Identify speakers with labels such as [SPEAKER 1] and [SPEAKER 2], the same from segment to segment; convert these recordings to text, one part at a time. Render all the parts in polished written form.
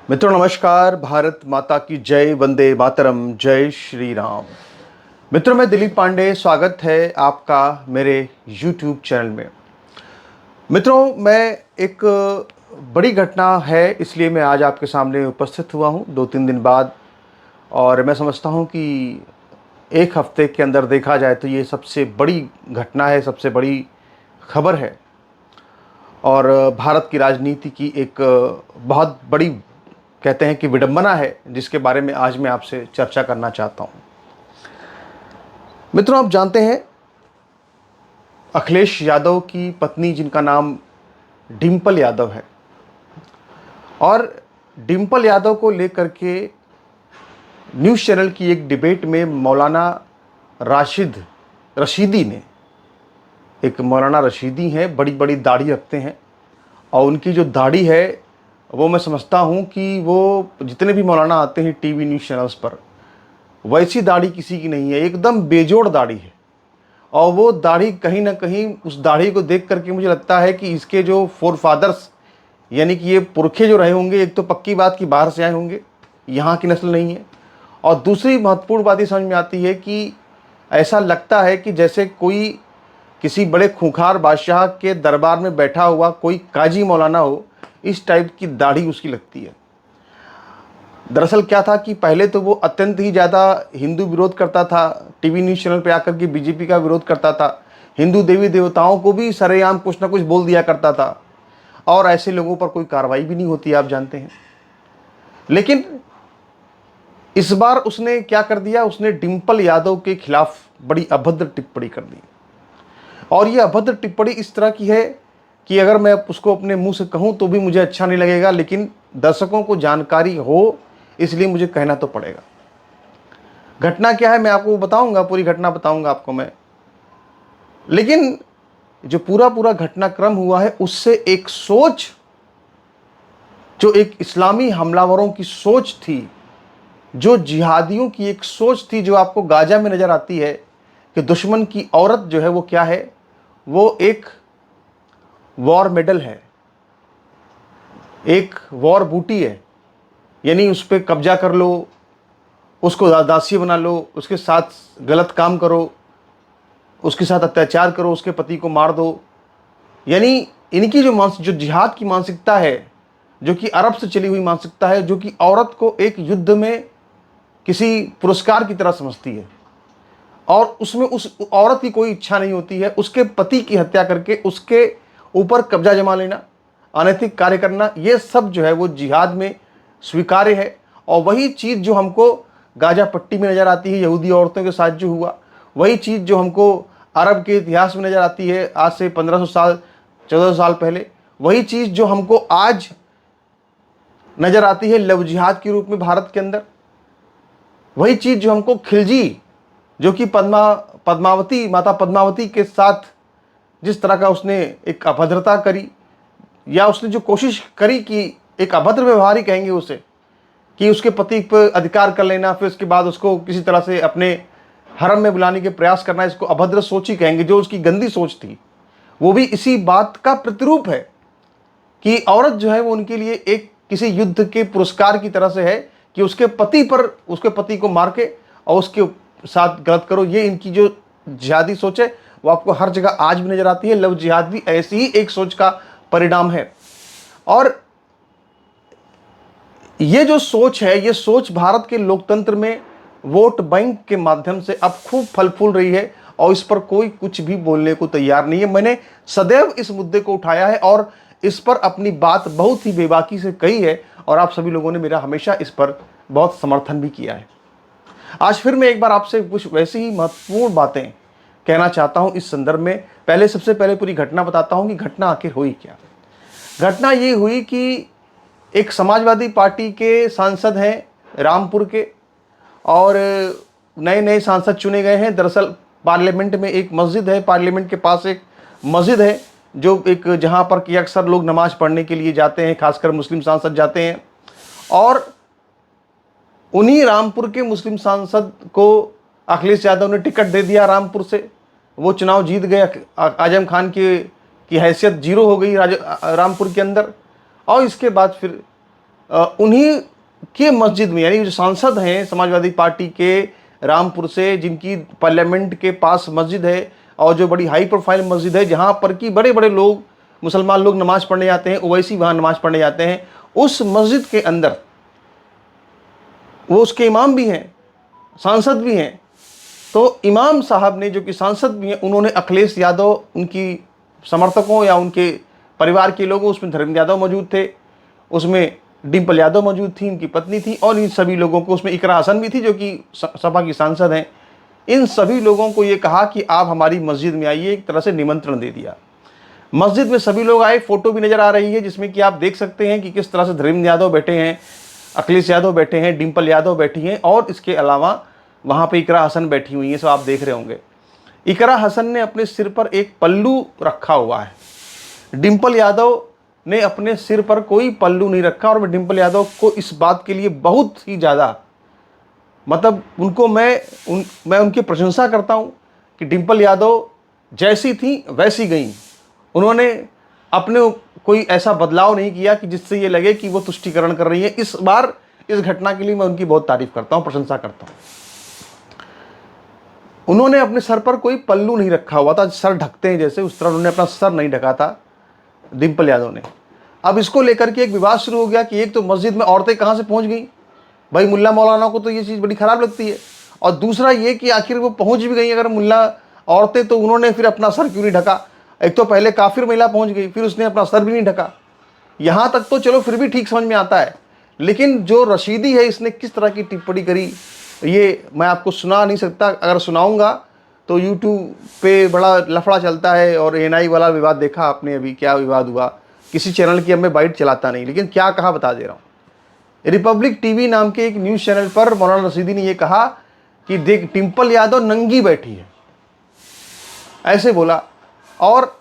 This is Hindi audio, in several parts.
[SPEAKER 1] मित्रों नमस्कार। भारत माता की जय, वंदे मातरम, जय श्री राम। मित्रों मैं दिलीप पांडे, स्वागत है आपका मेरे YouTube चैनल में। मित्रों मैं एक बड़ी घटना है इसलिए मैं आज आपके सामने उपस्थित हुआ हूँ 2-3 दिन बाद। और मैं समझता हूँ कि एक हफ्ते के अंदर देखा जाए तो ये सबसे बड़ी घटना है, सबसे बड़ी खबर है और भारत की राजनीति की एक बहुत बड़ी कहते हैं कि विडंबना है, जिसके बारे में आज मैं आपसे चर्चा करना चाहता हूं। मित्रों आप जानते हैं अखिलेश यादव की पत्नी जिनका नाम डिंपल यादव है, और डिंपल यादव को लेकर के न्यूज़ चैनल की एक डिबेट में मौलाना रशीदी ने, एक मौलाना रशीदी हैं, बड़ी बड़ी दाढ़ी रखते हैं और उनकी जो दाढ़ी है वो मैं समझता हूँ कि वो जितने भी मौलाना आते हैं टीवी न्यूज़ चैनल्स पर, वैसी दाढ़ी किसी की नहीं है, एकदम बेजोड़ दाढ़ी है। और वो दाढ़ी कहीं ना कहीं, उस दाढ़ी को देख करके मुझे लगता है कि इसके जो फोर फादर्स यानी कि ये पुरखे जो रहे होंगे, एक तो पक्की बात कि बाहर से आए होंगे, यहाँ की नस्ल नहीं है। और दूसरी महत्वपूर्ण बात ये समझ में आती है कि ऐसा लगता है कि जैसे कोई किसी बड़े खूंखार बादशाह के दरबार में बैठा हुआ कोई काजी मौलाना हो, इस टाइप की दाढ़ी उसकी लगती है। दरअसल क्या था कि पहले तो वो अत्यंत ही ज़्यादा हिंदू विरोध करता था, टीवी न्यूज़ चैनल पे आकर के बीजेपी का विरोध करता था, हिंदू देवी देवताओं को भी सरेआम कुछ ना कुछ बोल दिया करता था, और ऐसे लोगों पर कोई कार्रवाई भी नहीं होती, आप जानते हैं। लेकिन इस बार उसने क्या कर दिया, उसने डिंपल यादव के खिलाफ बड़ी अभद्र टिप्पणी कर दी। और ये अभद्र टिप्पणी इस तरह की है कि अगर मैं उसको अपने मुंह से कहूं तो भी मुझे अच्छा नहीं लगेगा, लेकिन दर्शकों को जानकारी हो इसलिए मुझे कहना तो पड़ेगा। घटना क्या है मैं आपको बताऊंगा, पूरी घटना बताऊंगा आपको मैं। लेकिन जो पूरा घटनाक्रम हुआ है उससे एक सोच, जो एक इस्लामी हमलावरों की सोच थी, जो जिहादियों की एक सोच थी, जो आपको गाजा में नजर आती है कि दुश्मन की औरत जो है वो क्या है, वो एक वॉर मेडल है, एक वॉर बूटी है। यानी उस पर कब्जा कर लो, उसको दासी बना लो, उसके साथ गलत काम करो, उसके साथ अत्याचार करो, उसके पति को मार दो। यानी इनकी जो जिहाद की मानसिकता है, जो कि अरब से चली हुई मानसिकता है, जो कि औरत को एक युद्ध में किसी पुरस्कार की तरह समझती है, और उसमें उस औरत की कोई इच्छा नहीं होती है, उसके पति की हत्या करके उसके ऊपर कब्जा जमा लेना, अनैतिक कार्य करना, ये सब जो है वो जिहाद में स्वीकार्य है। और वही चीज़ जो हमको गाजा पट्टी में नज़र आती है यहूदी औरतों के साथ जो हुआ, वही चीज़ जो हमको अरब के इतिहास में नज़र आती है आज से 1500 साल 1400 साल पहले, वही चीज़ जो हमको आज नज़र आती है लव जिहाद के रूप में भारत के अंदर, वही चीज़ जो हमको खिलजी, जो कि पद्मावती, माता पद्मावती के साथ जिस तरह का उसने एक अभद्रता करी, या उसने जो कोशिश करी कि एक अभद्र व्यवहार ही कहेंगे उसे, कि उसके पति पर अधिकार कर लेना, फिर उसके बाद उसको किसी तरह से अपने हरम में बुलाने के प्रयास करना, इसको अभद्र सोच ही कहेंगे, जो उसकी गंदी सोच थी। वो भी इसी बात का प्रतिरूप है कि औरत जो है वो उनके लिए एक किसी युद्ध के पुरस्कार की तरह से है कि उसके पति को मार के और उसके साथ गलत करो। ये इनकी जो जिहादी सोच है वो आपको हर जगह आज भी नजर आती है। लव जिहाद भी ऐसी ही एक सोच का परिणाम है। और ये जो सोच है, ये सोच भारत के लोकतंत्र में वोट बैंक के माध्यम से अब खूब फल फूल रही है, और इस पर कोई कुछ भी बोलने को तैयार नहीं है। मैंने सदैव इस मुद्दे को उठाया है और इस पर अपनी बात बहुत ही बेबाकी से कही है, और आप सभी लोगों ने मेरा हमेशा इस पर बहुत समर्थन भी किया है। आज फिर मैं एक बार आपसे कुछ वैसी ही महत्वपूर्ण बातें कहना चाहता हूं इस संदर्भ में। सबसे पहले पूरी घटना बताता हूं कि घटना आखिर हुई क्या। घटना ये हुई कि एक समाजवादी पार्टी के सांसद हैं रामपुर के, और नए नए सांसद चुने गए हैं। दरअसल पार्लियामेंट में एक मस्जिद है, पार्लियामेंट के पास एक मस्जिद है, जो एक जहां पर कि अक्सर लोग नमाज पढ़ने के लिए जाते हैं, खासकर मुस्लिम सांसद जाते हैं। और उन्हीं रामपुर के मुस्लिम सांसद को अखिलेश यादव ने टिकट दे दिया रामपुर से। वो चुनाव जीत गए, आजम खान की हैसियत जीरो हो गई रामपुर के अंदर। और इसके बाद फिर उन्हीं के मस्जिद में, यानी जो सांसद हैं समाजवादी पार्टी के रामपुर से, जिनकी पार्लियामेंट के पास मस्जिद है और जो बड़ी हाई प्रोफाइल मस्जिद है, जहाँ पर कि बड़े बड़े लोग, मुसलमान लोग नमाज़ पढ़ने जाते हैं, ओवैसी वहाँ नमाज़ पढ़ने जाते हैं, उस मस्जिद के अंदर वो उसके इमाम भी हैं, सांसद भी हैं। तो इमाम साहब ने, जो कि सांसद भी हैं, उन्होंने अखिलेश यादव, उनकी समर्थकों या उनके परिवार के लोगों, उसमें धर्मेंद्र यादव मौजूद थे, उसमें डिम्पल यादव मौजूद थी, उनकी पत्नी थी, और इन सभी लोगों को, उसमें इकरा हसन भी थी जो कि सपा की सांसद हैं, इन सभी लोगों को ये कहा कि आप हमारी मस्जिद में आइए, एक तरह से निमंत्रण दे दिया। मस्जिद में सभी लोग आए, फोटो भी नज़र आ रही है जिसमें कि आप देख सकते हैं कि किस तरह से धर्मेंद्र यादव बैठे हैं, अखिलेश यादव बैठे हैं, डिम्पल यादव बैठी हैं, और इसके अलावा वहाँ पे इकरा हसन बैठी हुई हैं, सब आप देख रहे होंगे। इकरा हसन ने अपने सिर पर एक पल्लू रखा हुआ है, डिम्पल यादव ने अपने सिर पर कोई पल्लू नहीं रखा, और मैं डिम्पल यादव को इस बात के लिए बहुत ही ज़्यादा, मतलब उनको मैं उनकी प्रशंसा करता हूँ कि डिम्पल यादव जैसी थी वैसी गई। उन्होंने अपने कोई ऐसा बदलाव नहीं किया कि जिससे ये लगे कि वो तुष्टीकरण कर रही है। इस बार इस घटना के लिए मैं उनकी बहुत तारीफ करता हूँ, प्रशंसा करता हूँ। उन्होंने अपने सर पर कोई पल्लू नहीं रखा हुआ था, सर ढकते हैं जैसे, उस तरह उन्होंने अपना सर नहीं ढका था डिम्पल यादव ने। अब इसको लेकर के एक विवाद शुरू हो गया कि एक तो मस्जिद में औरतें कहाँ से पहुँच गई, भाई मुल्ला मौलाना को तो ये चीज़ बड़ी ख़राब लगती है, और दूसरा ये कि आखिर वो पहुँच भी गई अगर मुल्ला औरतें, तो उन्होंने फिर अपना सर क्यों नहीं ढका। एक तो पहले काफिर महिला पहुँच गई, फिर उसने अपना सर भी नहीं ढका। यहाँ तक तो चलो फिर भी ठीक समझ में आता है, लेकिन जो रशीदी है, इसने किस तरह की टिप्पणी करी, ये मैं आपको सुना नहीं सकता। अगर सुनाऊंगा तो यूट्यूब पे बड़ा लफड़ा चलता है, और एएनआई वाला विवाद देखा आपने अभी, क्या विवाद हुआ। किसी चैनल की अब मैं बाइट चलाता नहीं, लेकिन क्या कहा बता दे रहा हूँ। रिपब्लिक टीवी नाम के एक न्यूज़ चैनल पर मौलाना रशीदी ने यह कहा कि देख डिम्पल यादव नंगी बैठी है, ऐसे बोला। और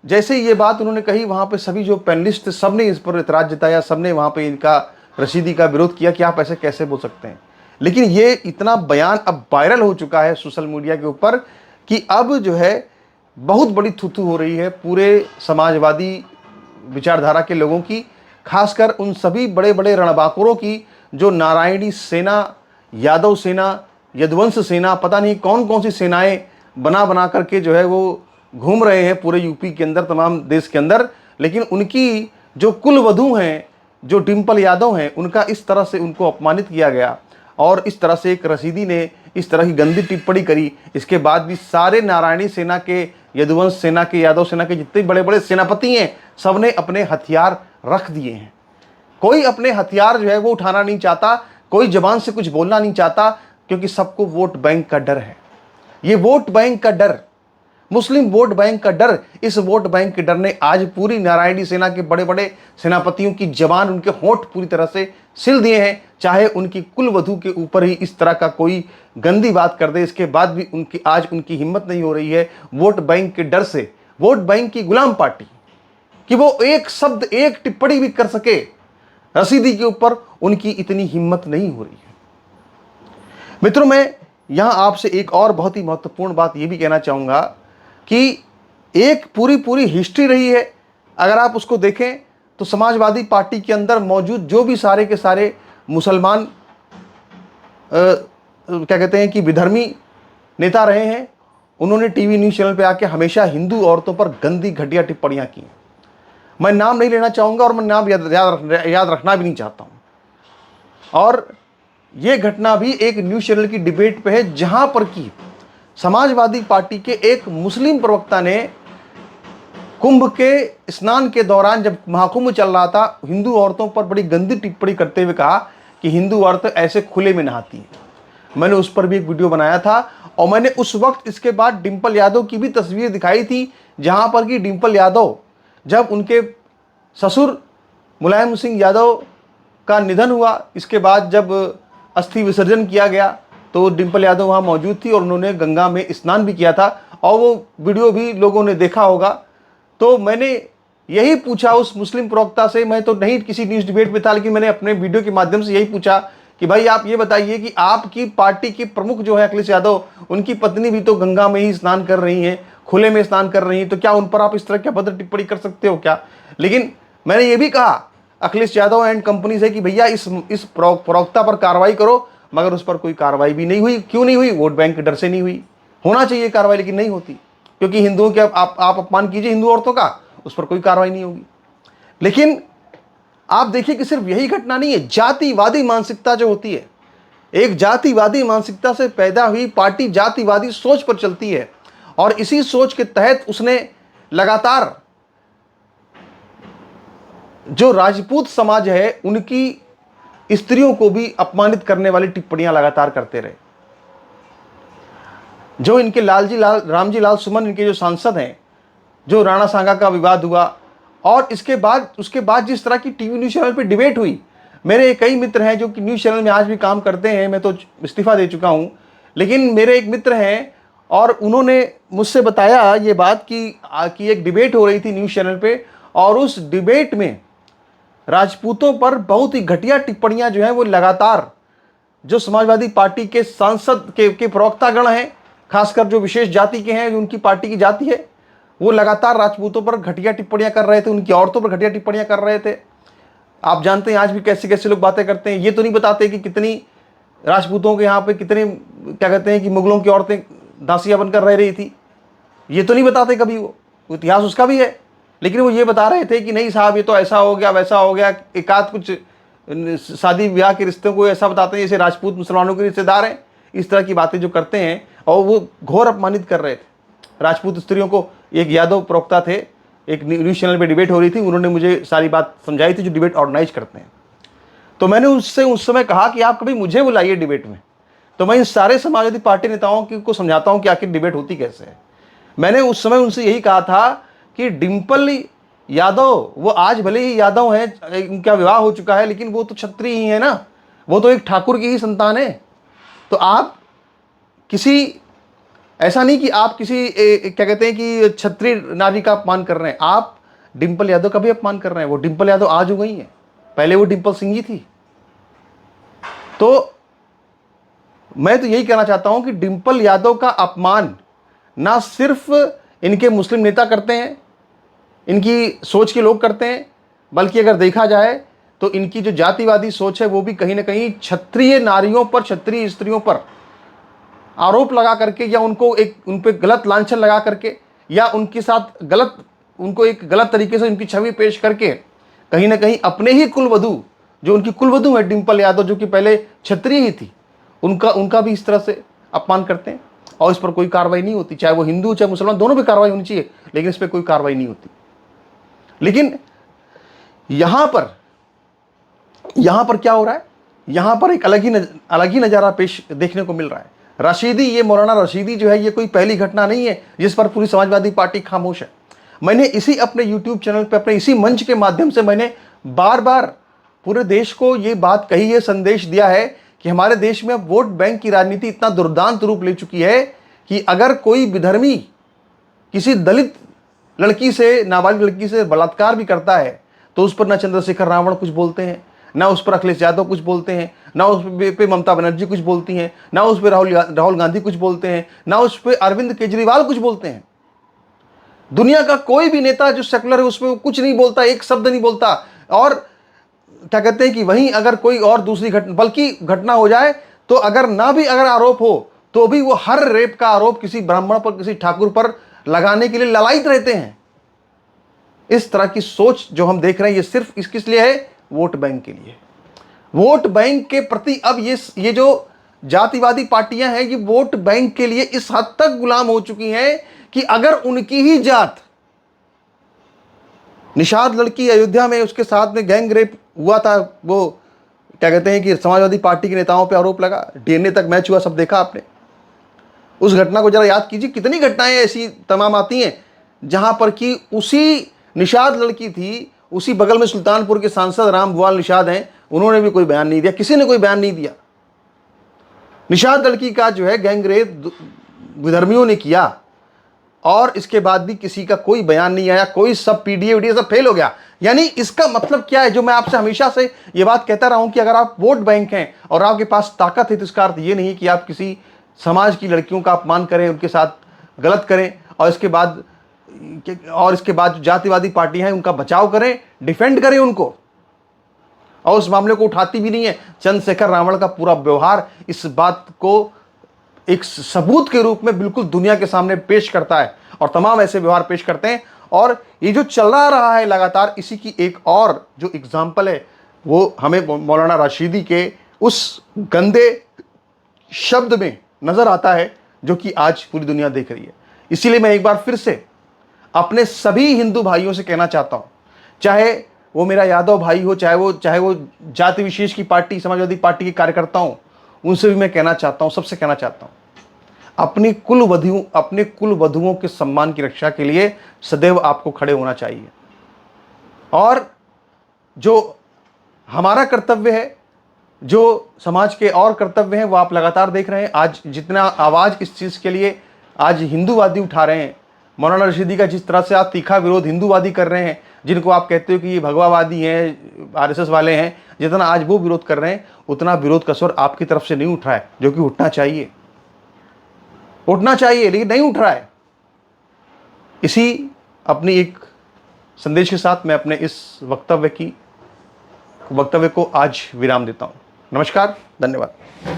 [SPEAKER 1] जैसे ये बात उन्होंने कही, वहाँ पे सभी जो पैनलिस्ट थे, सब ने इस पर इतराज़ जताया, सब ने वहाँ पे इनका, रशीदी का विरोध किया कि आप ऐसे कैसे बोल सकते हैं। लेकिन ये इतना बयान अब वायरल हो चुका है सोशल मीडिया के ऊपर कि अब जो है बहुत बड़ी थुथु हो रही है पूरे समाजवादी विचारधारा के लोगों की, खासकर उन सभी बड़े बड़े रणबांकुरों की जो नारायणी सेना, यादव सेना, यदुवंश सेना, पता नहीं कौन कौन सी सेनाएं बना बना करके जो है वो घूम रहे हैं पूरे यूपी के अंदर, तमाम देश के अंदर। लेकिन उनकी जो कुलवधू हैं, जो डिम्पल यादव हैं, उनका इस तरह से उनको अपमानित किया गया, और इस तरह से एक रशीदी ने इस तरह की गंदी टिप्पणी करी। इसके बाद भी सारे नारायणी सेना के, यदुवंश सेना के, यादव सेना के जितने बड़े बड़े सेनापति हैं, सब ने अपने हथियार रख दिए हैं। कोई अपने हथियार जो है वो उठाना नहीं चाहता, कोई जबान से कुछ बोलना नहीं चाहता, क्योंकि सबको वोट बैंक का डर है। ये वोट बैंक का डर, मुस्लिम वोट बैंक का डर, इस वोट बैंक के डर ने आज पूरी नारायणी सेना के बड़े बड़े सेनापतियों की जबान, उनके होंठ पूरी तरह से सिल दिए हैं। चाहे उनकी कुलवधू के ऊपर ही इस तरह का कोई गंदी बात कर दे, इसके बाद भी उनकी हिम्मत नहीं हो रही है वोट बैंक के डर से, वोट बैंक की गुलाम पार्टी, कि वो एक शब्द, एक टिप्पणी भी कर सके रशीदी के ऊपर, उनकी इतनी हिम्मत नहीं हो रही है। मित्रों, मैं यहां आपसे एक और बहुत ही महत्वपूर्ण बात यह भी कहना चाहूंगा कि एक पूरी हिस्ट्री रही है। अगर आप उसको देखें तो समाजवादी पार्टी के अंदर मौजूद जो भी सारे के सारे मुसलमान क्या कहते हैं कि विधर्मी नेता रहे हैं, उन्होंने टीवी न्यूज़ चैनल पे आके हमेशा हिंदू औरतों पर गंदी घटिया टिप्पणियां की। मैं नाम नहीं लेना चाहूँगा, और मैं नाम याद रखना भी नहीं चाहता हूँ। और ये घटना भी एक न्यूज़ चैनल की डिबेट पे है, जहाँ पर कि समाजवादी पार्टी के एक मुस्लिम प्रवक्ता ने कुंभ के स्नान के दौरान, जब महाकुंभ चल रहा था, हिंदू औरतों पर बड़ी गंदी टिप्पणी करते हुए कहा कि हिंदू औरतें ऐसे खुले में नहाती हैं। मैंने उस पर भी एक वीडियो बनाया था, और मैंने उस वक्त इसके बाद डिम्पल यादव की भी तस्वीर दिखाई थी, जहां पर कि डिम्पल यादव, जब उनके ससुर मुलायम सिंह यादव का निधन हुआ, इसके बाद जब अस्थि विसर्जन किया गया, तो डिम्पल यादव वहाँ मौजूद थी और उन्होंने गंगा में स्नान भी किया था, और वो वीडियो भी लोगों ने देखा होगा। तो मैंने यही पूछा उस मुस्लिम प्रवक्ता से, मैं तो नहीं किसी न्यूज़ डिबेट में था, लेकिन मैंने अपने वीडियो के माध्यम से यही पूछा कि भाई आप ये बताइए कि आपकी पार्टी की प्रमुख जो है अखिलेश यादव, उनकी पत्नी भी तो गंगा में ही स्नान कर रही हैं, खुले में स्नान कर रही हैं, तो क्या उन पर आप इस तरह की अभद्र टिप्पणी कर सकते हो क्या? लेकिन मैंने ये भी कहा, अखिलेश यादव एंड कंपनी से कि भैया इस प्रवक्ता पर कार्रवाई करो, मगर उस पर कोई कार्रवाई भी नहीं हुई। क्यों नहीं हुई? वोट बैंक के डर से नहीं हुई। होना चाहिए कार्रवाई, लेकिन नहीं होती, क्योंकि हिंदुओं के आप अपमान कीजिए हिंदू औरतों का, उस पर कोई कार्रवाई नहीं होगी। लेकिन आप देखिए कि सिर्फ यही घटना नहीं है, जातिवादी मानसिकता जो होती है, एक जातिवादी मानसिकता से पैदा हुई पार्टी जातिवादी सोच पर चलती है, और इसी सोच के तहत उसने लगातार जो राजपूत समाज है उनकी स्त्रियों को भी अपमानित करने वाली टिप्पणियां लगातार करते रहे। जो इनके रामजी लाल सुमन, इनके जो सांसद हैं, जो राणा सांगा का विवाद हुआ, और उसके बाद जिस तरह की टीवी न्यूज़ चैनल पे डिबेट हुई। मेरे कई मित्र हैं जो कि न्यूज़ चैनल में आज भी काम करते हैं, मैं तो इस्तीफा दे चुका हूं, लेकिन मेरे एक मित्र हैं और उन्होंने मुझसे बताया ये बात कि एक डिबेट हो रही थी न्यूज़ चैनल पे, और उस डिबेट में राजपूतों पर बहुत ही घटिया टिप्पणियां जो है वो लगातार जो समाजवादी पार्टी के सांसद के प्रवक्तागण हैं, खासकर जो विशेष जाति के हैं, जो उनकी पार्टी की जाति है, वो लगातार राजपूतों पर घटिया टिप्पणियां कर रहे थे, उनकी औरतों पर घटिया टिप्पणियां कर रहे थे। आप जानते हैं आज भी कैसे कैसे लोग बातें करते हैं। ये तो नहीं बताते कि कितनी राजपूतों के यहाँ पे कितने क्या कहते हैं कि मुगलों की औरतें दासियां बनकर रह रही थी, ये तो नहीं बताते कभी, वो इतिहास उसका भी है। लेकिन वो ये बता रहे थे कि नहीं साहब, ये तो ऐसा हो गया वैसा हो गया, एकाध कुछ शादी ब्याह के रिश्तों को ऐसा बताते हैं जैसे राजपूत मुसलमानों के रिश्तेदार हैं, इस तरह की बातें जो करते हैं, और वो घोर अपमानित कर रहे थे राजपूत स्त्रियों को। एक यादव प्रवक्ता थे, एक न्यूज़ चैनल पे डिबेट हो रही थी, उन्होंने मुझे सारी बात समझाई थी, जो डिबेट ऑर्गेनाइज करते हैं। तो मैंने उससे उस समय कहा कि आप कभी मुझे बुलाइए डिबेट में, तो मैं इन सारे समाजवादी पार्टी नेताओं को समझाता हूँ कि आखिर डिबेट होती कैसे है। मैंने उस समय उनसे यही कहा था कि डिम्पल यादव, वो आज भले ही यादव हैं, उनका विवाह हो चुका है, लेकिन वो तो क्षत्रिय ही है ना, वो तो एक ठाकुर की ही संतान है। तो आप किसी, ऐसा नहीं कि आप किसी क्या कहते हैं कि क्षत्रिय नारी का अपमान कर रहे हैं, आप डिम्पल यादव का भी अपमान कर रहे हैं। वो डिम्पल यादव आज हो गई हैं, पहले वो डिम्पल सिंह ही थी। तो मैं तो यही कहना चाहता हूं कि डिम्पल यादव का अपमान ना सिर्फ इनके मुस्लिम नेता करते हैं, इनकी सोच के लोग करते हैं, बल्कि अगर देखा जाए तो इनकी जो जातिवादी सोच है वो भी कहीं ना कहीं क्षत्रिय नारियों पर, क्षत्रिय स्त्रियों पर आरोप लगा करके, या उनको उन पे गलत लांछन लगा करके, या उनके साथ उनको एक गलत तरीके से उनकी छवि पेश करके, कहीं ना कहीं अपने ही कुलवधू, जो उनकी कुलवधू है डिम्पल यादव, जो कि पहले क्षत्रिय ही थी, उनका भी इस तरह से अपमान करते हैं, और इस पर कोई कार्रवाई नहीं होती। चाहे वो हिंदू चाहे मुसलमान, दोनों पे कार्रवाई होनी चाहिए, लेकिन इस पर कोई कार्रवाई नहीं होती। लेकिन यहां पर क्या हो रहा है, यहां पर एक अलग ही नजारा पेश देखने को मिल रहा है। रशीदी, ये मौलाना रशीदी जो है, ये कोई पहली घटना नहीं है जिस पर पूरी समाजवादी पार्टी खामोश है। मैंने इसी अपने यूट्यूब चैनल पे, अपने इसी मंच के माध्यम से मैंने बार बार पूरे देश को ये बात कही है, संदेश दिया है कि हमारे देश में अब वोट बैंक की राजनीति इतना दुर्दांत रूप ले चुकी है कि अगर कोई विधर्मी किसी दलित लड़की से, नाबालिग लड़की से बलात्कार भी करता है, तो उस पर न चंद्रशेखर रावण कुछ बोलते हैं, ना उस पर अखिलेश यादव कुछ बोलते हैं, ना उस पे ममता बनर्जी कुछ बोलती हैं, ना उस पर राहुल गांधी कुछ बोलते हैं, ना उस पर अरविंद केजरीवाल कुछ बोलते हैं। दुनिया का कोई भी नेता जो सेकुलर है उसमें कुछ नहीं बोलता, एक शब्द नहीं बोलता। और क्या कहते हैं कि वहीं अगर कोई और दूसरी घटना हो जाए, तो अगर आरोप हो, तो भी वो हर रेप का आरोप किसी ब्राह्मण पर, किसी ठाकुर पर लगाने के लिए ललायित रहते हैं। इस तरह की सोच जो हम देख रहे हैं, ये सिर्फ किस लिए है? वोट बैंक के लिए। वोट बैंक के प्रति अब ये जो जातिवादी पार्टियां हैं, ये वोट बैंक के लिए इस हद तक गुलाम हो चुकी हैं कि अगर उनकी ही जात, निषाद लड़की अयोध्या में, उसके साथ में गैंग रेप हुआ था, वो क्या कहते हैं कि समाजवादी पार्टी के नेताओं पे आरोप लगा, डीएनए तक मैच हुआ, सब देखा आपने। उस घटना को जरा याद कीजिए, कितनी घटनाएं ऐसी तमाम आती हैं जहां पर कि उसी निषाद लड़की थी, उसी बगल में सुल्तानपुर के सांसद राम भुवाल निषाद हैं, उन्होंने भी कोई बयान नहीं दिया, किसी ने कोई बयान नहीं दिया। निषाद लड़की का जो है गैंग रेप विधर्मियों ने किया, और इसके बाद भी किसी का कोई बयान नहीं आया, कोई सब पीडीए सब फेल हो गया। यानी इसका मतलब क्या है, जो मैं आपसे हमेशा से ये बात कहता रहा हूं कि अगर आप वोट बैंक हैं और आपके पास ताकत है, तो इसका अर्थ ये नहीं कि आप किसी समाज की लड़कियों का अपमान करें, उनके साथ गलत करें, और इसके बाद जो जातिवादी पार्टियां हैं उनका बचाव करें, डिफेंड करें उनको। और उस मामले को उठाती भी नहीं है। चंद्रशेखर रावण का पूरा व्यवहार इस बात को एक सबूत के रूप में बिल्कुल दुनिया के सामने पेश करता है, और तमाम ऐसे व्यवहार पेश करते हैं। और ये जो चल रहा है लगातार, इसी की एक और जो एग्जाम्पल है वो हमें मौलाना राशिदी के उस गंदे शब्द में नजर आता है जो कि आज पूरी दुनिया देख रही है। इसीलिए मैं एक बार फिर से अपने सभी हिंदू भाइयों से कहना चाहता हूं, चाहे वो मेरा यादव भाई हो, चाहे वो जाति विशेष की पार्टी, समाजवादी पार्टी के कार्यकर्ता हूं, उनसे भी मैं कहना चाहता हूं, सबसे कहना चाहता हूं, अपने कुल वधुओं के सम्मान की रक्षा के लिए सदैव आपको खड़े होना चाहिए। और जो हमारा कर्तव्य है, जो समाज के और कर्तव्य हैं, वो आप लगातार देख रहे हैं। आज जितना आवाज़ इस चीज़ के लिए आज हिंदूवादी उठा रहे हैं, मौलाना रशीदी का जिस तरह से आप तीखा विरोध हिंदूवादी कर रहे हैं, जिनको आप कहते हो कि ये भगवावादी हैं, आरएसएस वाले हैं, जितना आज वो विरोध कर रहे हैं, उतना विरोध का स्वर आपकी तरफ से नहीं उठ रहा है, जो कि उठना चाहिए, लेकिन नहीं उठ रहा है। इसी अपनी एक संदेश के साथ मैं अपने इस वक्तव्य को आज विराम देता हूं। नमस्कार, धन्यवाद।